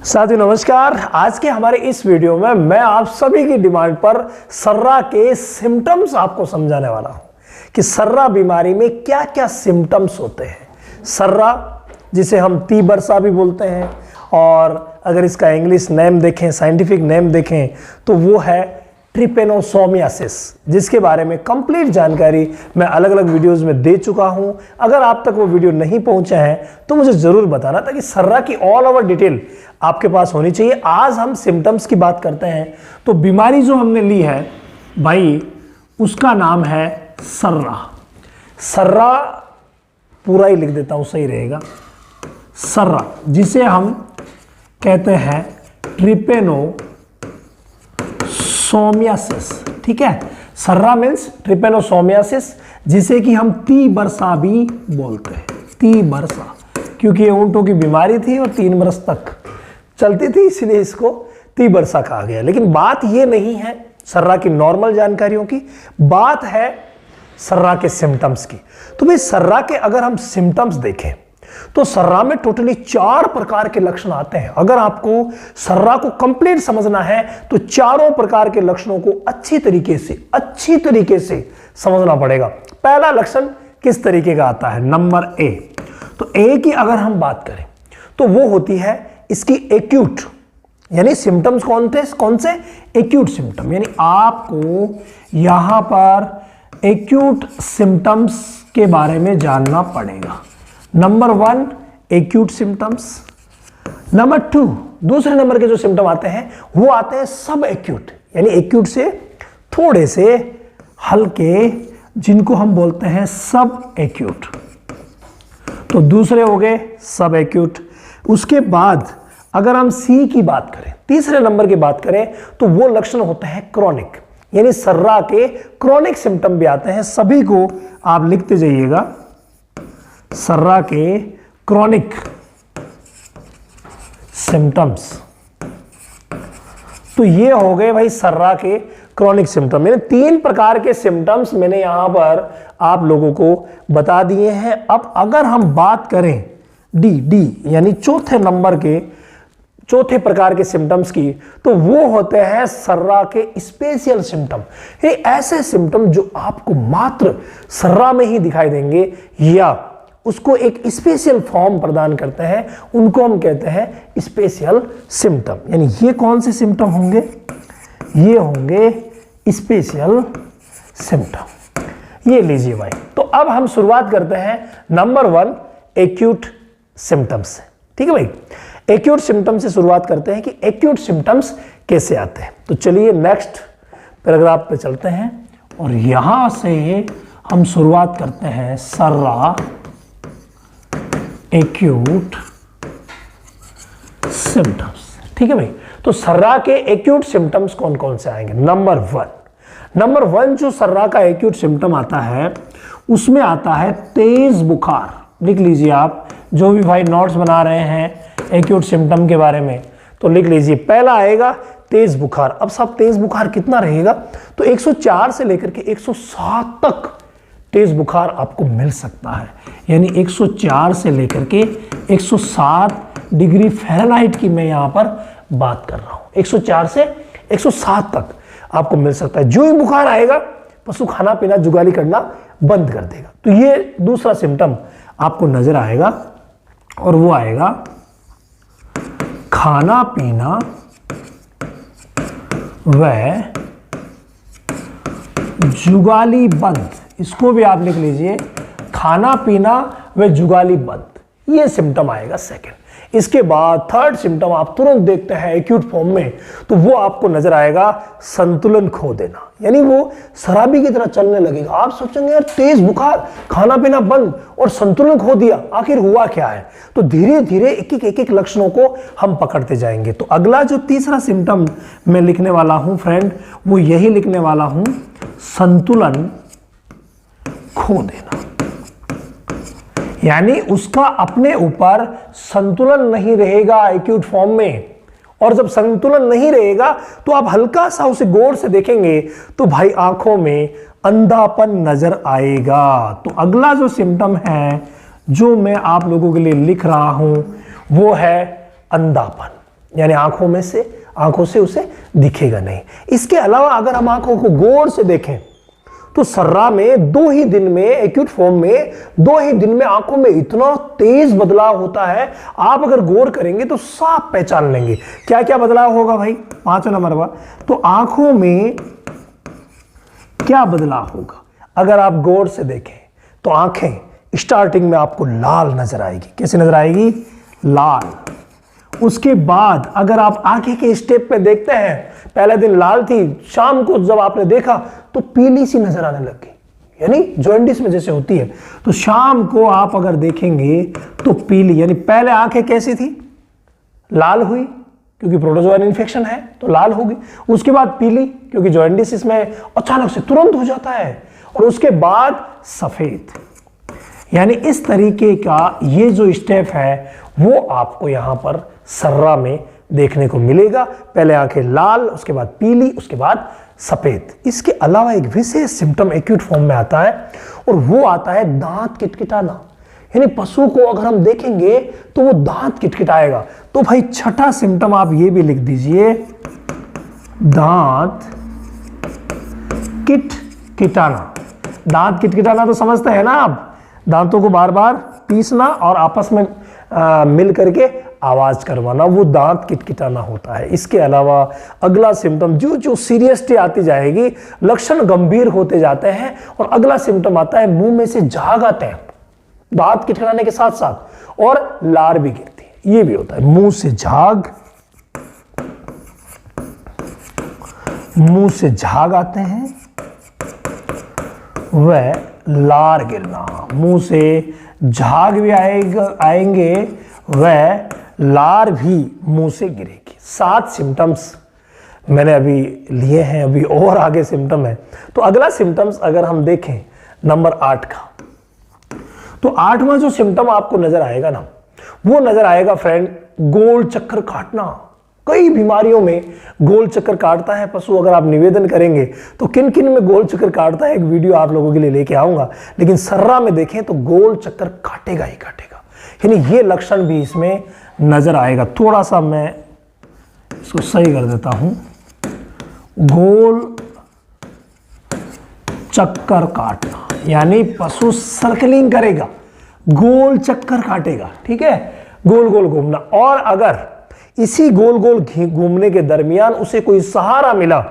साथियों नमस्कार। आज के हमारे इस वीडियो में मैं आप सभी की डिमांड पर सर्रा के सिम्टम्स आपको समझाने वाला हूं कि सर्रा बीमारी में क्या क्या सिम्टम्स होते हैं। सर्रा जिसे हम तीबरसा भी बोलते हैं और अगर इसका इंग्लिश नेम देखें, साइंटिफिक नेम देखें तो वो है ट्रिपेनोसोमियासिस, जिसके बारे में कंप्लीट जानकारी मैं अलग अलग वीडियोस में दे चुका हूं। अगर आप तक वो वीडियो नहीं पहुंचे हैं तो मुझे जरूर बताना, ताकि सर्रा की ऑल ओवर डिटेल आपके पास होनी चाहिए। आज हम सिम्टम्स की बात करते हैं। तो बीमारी जो हमने ली है भाई, उसका नाम है सर्रा। सर्रा पूरा ही लिख देता हूं, सही रहेगा। सर्रा जिसे हम कहते हैं ट्रिपेनोसोमियासिस, ठीक है। सर्रा मीन्स ट्रिपेनोसोमियासिस, जिसे कि हम तीबरसा भी बोलते हैं। तीबरसा क्योंकि ये ऊंटों की बीमारी थी और 3 बरस तक चलती थी, इसलिए इसको तीबरसा कहा गया। लेकिन बात ये नहीं है सर्रा की नॉर्मल जानकारियों की, बात है सर्रा के सिम्टम्स की। तो भाई सर्रा के अगर हम सिम्टम्स देखें तो सर्रा में टोटली 4 प्रकार के लक्षण आते हैं। अगर आपको सर्रा को कंप्लीट समझना है तो चारों प्रकार के लक्षणों को अच्छी तरीके से समझना पड़ेगा। पहला लक्षण किस तरीके का आता है, नंबर ए। तो ए की अगर हम बात करें तो वो होती है इसकी एक्यूट, यानी सिम्टम्स कौन से एक्यूट सिम्टम, यानी आपको यहां पर एक्यूट सिम्टम्स के बारे में जानना पड़ेगा। Number 1 acute symptoms. नंबर 2 दूसरे नंबर के जो सिम्टम आते हैं वो आते हैं सब एक्यूट, यानी एक्यूट से थोड़े से हल्के, जिनको हम बोलते हैं सब एक्यूट। तो दूसरे हो गए सब एक्यूट। उसके बाद अगर हम सी की बात करें, तीसरे नंबर की बात करें, तो वो लक्षण होते हैं क्रॉनिक, यानी सर्रा के क्रॉनिक सिम्टम भी आते हैं। सभी को आप लिखते जाइएगा, सर्रा के क्रॉनिक सिम्टम्स। तो ये हो गए भाई सर्रा के क्रॉनिक सिम्टम। मैंने 3 प्रकार के सिम्टम्स मैंने यहां पर आप लोगों को बता दिए हैं। अब अगर हम बात करें डी यानी चौथे प्रकार के सिम्टम्स की, तो वो होते हैं सर्रा के स्पेशल सिम्टम। ये ऐसे सिम्टम जो आपको मात्र सर्रा में ही दिखाई देंगे या उसको एक स्पेशल फॉर्म प्रदान करते हैं, उनको हम कहते हैं स्पेशल सिम्टम। यानी ये कौन से सिम्टम होंगे, ये होंगे स्पेशल सिम्टम। ये लीजिए भाई। तो अब हम शुरुआत करते हैं नंबर 1 एक्यूट सिम्टम्स से, ठीक है भाई। एक्यूट सिम्टम से शुरुआत करते हैं कि एक्यूट सिम्टम्स कैसे आते हैं। तो चलिए नेक्स्ट पैराग्राफ पे चलते हैं और यहां से हम शुरुआत करते हैं सर्रा एक्यूट सिम्टम्स, ठीक है भाई। तो सर्रा के एक्यूट सिम्टम्स कौन कौन से आएंगे। नंबर 1 जो सर्रा का एक्यूट सिम्टम आता है उसमें आता है तेज बुखार। लिख लीजिए आप, जो भी भाई नोट्स बना रहे हैं एक्यूट सिम्टम के बारे में, तो लिख लीजिए। पहला आएगा तेज बुखार। अब सब तेज बुखार कितना रहेगा, तो 104 से लेकर के 107 तक तेज बुखार आपको मिल सकता है। यानी 104 से लेकर के 107 डिग्री फ़ारेनहाइट की मैं यहां पर बात कर रहा हूं। 104 से 107 तक आपको मिल सकता है। जो ही बुखार आएगा पशु खाना पीना जुगाली करना बंद कर देगा। तो ये दूसरा सिम्टम आपको नजर आएगा और वो आएगा खाना पीना व जुगाली बंद। इसको भी आप लिख लीजिए, खाना पीना व जुगाली बंद। ये सिम्टम आएगा सेकंड। इसके बाद थर्ड सिम्टम आप तुरंत देखते हैं एक्यूट फॉर्म में, तो वो आपको नजर आएगा संतुलन खो देना, यानी वो शराबी की तरह चलने लगेगा। आप सोचेंगे यार तेज बुखार, खाना पीना बंद और संतुलन खो दिया, आखिर हुआ क्या है। तो धीरे धीरे एक एक लक्षणों को हम पकड़ते जाएंगे। तो अगला जो तीसरा सिम्टम मैं लिखने वाला हूं फ्रेंड, वो यही लिखने वाला हूं, संतुलन खो देना। यानी उसका अपने ऊपर संतुलन नहीं रहेगा एक्यूट फॉर्म में, और जब संतुलन नहीं रहेगा तो आप हल्का सा उसे गौर से देखेंगे तो भाई आंखों में अंधापन नजर आएगा। तो अगला जो सिम्टम है जो मैं आप लोगों के लिए लिख रहा हूं वो है अंधापन। यानी आंखों से उसे दिखेगा नहीं। इसके अलावा अगर हम आंखों को गौर से देखें तो सर्रा में 2 ही दिन में, एक्यूट फॉर्म में 2 ही दिन में आंखों में इतना तेज बदलाव होता है, आप अगर गौर करेंगे तो साफ पहचान लेंगे। क्या क्या बदलाव होगा भाई? 5 नंबर पर तो आंखों में क्या बदलाव होगा अगर आप गौर से देखें तो आंखें स्टार्टिंग में आपको लाल नजर आएगी। कैसे नजर आएगी? लाल। उसके बाद अगर आप आंखें के स्टेप पे देखते हैं, पहले दिन लाल थी, शाम को जब आपने देखा तो पीली सी नजर आने लग गई, यानी जॉन्डिस में जैसे होती है। तो शाम को आप अगर देखेंगे तो पीली, यानी पहले आंखें कैसी थी? लाल हुई क्योंकि प्रोटोजोआ इन्फेक्शन है तो लाल होगी। उसके बाद पीली क्योंकि जॉन्डिस इसमें अचानक से तुरंत हो जाता है, और उसके बाद सफेद। यानी इस तरीके का ये जो स्टेप है वो आपको यहां पर सर्रा में देखने को मिलेगा। पहले आंखें लाल, उसके बाद पीली, उसके बाद सफेद। इसके अलावा एक विशेष सिम्टम एक्यूट फॉर्म में आता है और वो आता है दांत किटकिटाना। यानी पशु को अगर हम देखेंगे तो वो दांत किटकिटाएगा। तो भाई छठा सिम्टम आप ये भी लिख दीजिए, दांत किटकिटाना। दांत किटकिटाना तो समझते हैं ना आप, दांतों को बार बार पीसना और आपस में मिल करके आवाज करवाना, वो दांत किटकिटाना होता है। इसके अलावा अगला सिम्टम जो जो सीरियसटी आती जाएगी, लक्षण गंभीर होते जाते हैं, और अगला सिम्टम आता है मुंह में से झाग आते हैं दांत किटकिटाने के साथ साथ, और लार भी गिरती है। ये भी होता है मुंह से झाग आते हैं, वह लार गिरना। मुंह से झाग भी आएंगे, वह लार भी मुंह से गिरेगी। 7 सिम्टम्स मैंने अभी लिए हैं, अभी और आगे सिम्टम है। तो अगला सिम्टम्स अगर हम देखें नंबर 8 का, तो 8वां जो सिम्टम आपको नजर आएगा ना, वो नजर आएगा फ्रेंड गोल चक्कर काटना। कई बीमारियों में गोल चक्कर काटता है पशु। अगर आप निवेदन करेंगे तो किन किन में गोल चक्कर काटता है, एक वीडियो आप लोगों के लिए लेके आऊंगा, लेकिन सर्रा में देखें तो गोल चक्कर काटेगा ही काटेगा। यानी ये लक्षण भी इसमें नजर आएगा। थोड़ा सा मैं इसको सही कर देता हूं, गोल चक्कर काटना, यानी पशु सर्कलिंग करेगा, गोल चक्कर काटेगा, ठीक है, गोल गोल घूमना। और अगर इसी गोल गोल घूमने के दरमियान उसे कोई सहारा मिला,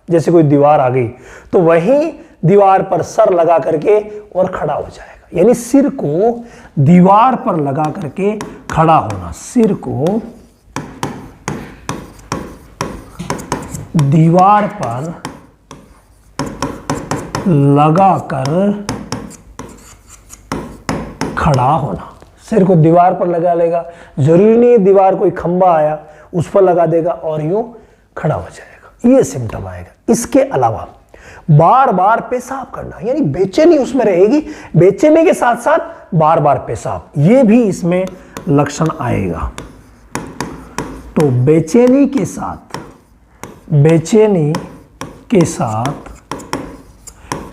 जैसे कोई दीवार आ गई, तो वहीं दीवार पर सर लगा करके और खड़ा हो जाएगा। यानी सिर को दीवार पर लगा करके खड़ा होना, सिर को दीवार पर लगाकर खड़ा होना। सिर को दीवार पर लगा लेगा, जरूरी नहीं दीवार कोई खंबा आया उस पर लगा देगा और यूं खड़ा हो जाएगा, ये सिम्टम आएगा। इसके अलावा बार बार पेशाब करना, यानी बेचैनी उसमें रहेगी, बेचैनी के साथ साथ बार बार पेशाब, ये भी इसमें लक्षण आएगा। तो बेचैनी के साथ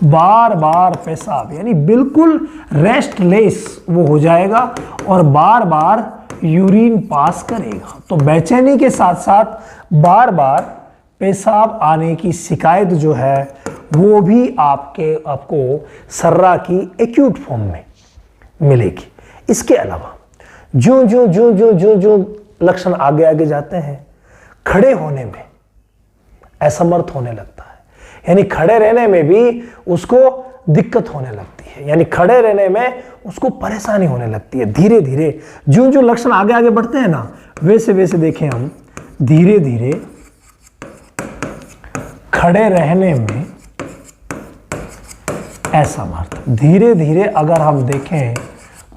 बार बार पेशाब, यानी बिल्कुल रेस्टलेस वो हो जाएगा और बार बार यूरिन पास करेगा। तो बेचैनी के साथ साथ बार बार पेशाब आने की शिकायत जो है वो भी आपको सर्रा की एक्यूट फॉर्म में मिलेगी। इसके अलावा जो लक्षण आगे आगे जाते हैं, खड़े होने में असमर्थ होने लगता है, यानी खड़े रहने में भी उसको दिक्कत होने लगती है, यानी खड़े रहने में उसको परेशानी होने लगती है। धीरे धीरे जो लक्षण आगे आगे बढ़ते हैं ना, वैसे वैसे देखें हम, धीरे धीरे खड़े रहने में असमर्थ, धीरे धीरे अगर हम देखें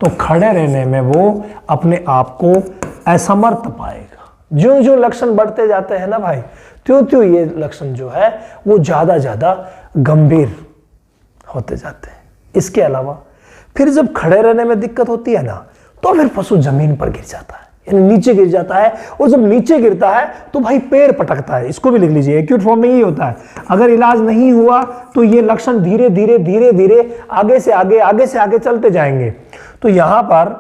तो खड़े रहने में वो अपने आप को असमर्थ पाएगा। जो लक्षण बढ़ते जाते हैं ना भाई, त्यों ये लक्षण जो है वो ज्यादा गंभीर होते जाते हैं। इसके अलावा फिर जब खड़े रहने में दिक्कत होती है ना, तो फिर पशु जमीन पर गिर जाता है, यानी नीचे गिर जाता है, और जब नीचे गिरता है तो भाई पैर पटकता है। इसको भी लिख लीजिए, एक्यूट फॉर्म में ये होता है। अगर इलाज नहीं हुआ तो ये लक्षण धीरे धीरे आगे से आगे चलते जाएंगे। तो यहां पर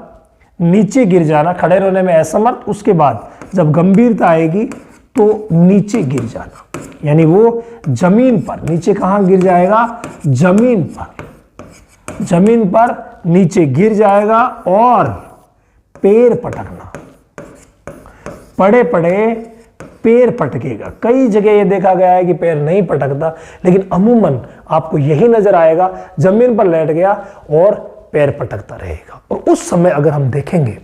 नीचे गिर जाना, खड़े रहने में असमर्थ, उसके बाद जब गंभीरता आएगी तो नीचे गिर जाना, यानी वो जमीन पर, नीचे कहां गिर जाएगा, जमीन पर नीचे गिर जाएगा और पैर पटकना, पड़े पैर पटकेगा। कई जगह ये देखा गया है कि पैर नहीं पटकता, लेकिन अमूमन आपको यही नजर आएगा, जमीन पर लेट गया और पैर पटकता रहेगा। और उस समय अगर हम देखेंगे,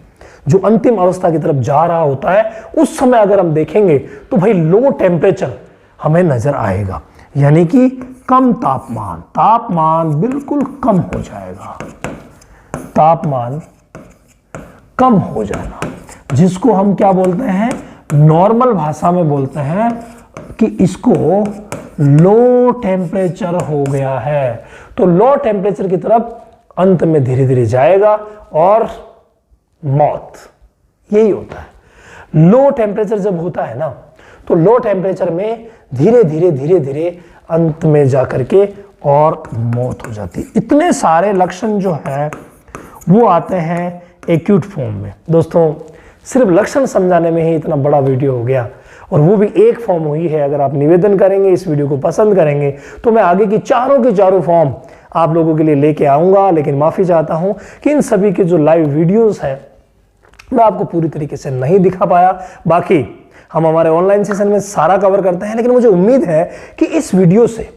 जो अंतिम अवस्था की तरफ जा रहा होता है, उस समय अगर हम देखेंगे तो भाई लो टेम्परेचर हमें नजर आएगा, यानी कि कम तापमान बिल्कुल कम हो जाएगा, तापमान कम हो जाना, जिसको हम क्या बोलते हैं, नॉर्मल भाषा में बोलते हैं कि इसको लो टेम्परेचर हो गया है। तो लो टेम्परेचर की तरफ अंत में धीरे धीरे जाएगा और मौत, यही होता है। लो टेम्परेचर जब होता है ना, तो लो टेम्परेचर में धीरे धीरे अंत में जाकर के और मौत हो जाती है। इतने सारे लक्षण जो है वो आते हैं एक्यूट फॉर्म में। दोस्तों, सिर्फ लक्षण समझाने में ही इतना बड़ा वीडियो हो गया, और वो भी एक फॉर्म हुई है। अगर आप निवेदन करेंगे, इस वीडियो को पसंद करेंगे, तो मैं आगे की चारों फॉर्म आप लोगों के लिए लेके आऊंगा। लेकिन माफी चाहता हूं कि इन सभी के जो लाइव वीडियोस हैं मैं आपको पूरी तरीके से नहीं दिखा पाया। बाकी हम हमारे ऑनलाइन सेशन में सारा कवर करते हैं, लेकिन मुझे उम्मीद है कि इस वीडियो से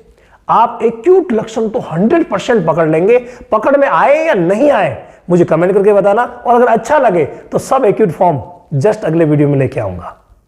आप एक्यूट लक्षण तो 100% पकड़ लेंगे। पकड़ में आए या नहीं आए मुझे कमेंट करके बताना, और अगर अच्छा लगे तो सब एक्यूट फॉर्म जस्ट अगले वीडियो में लेके आऊंगा।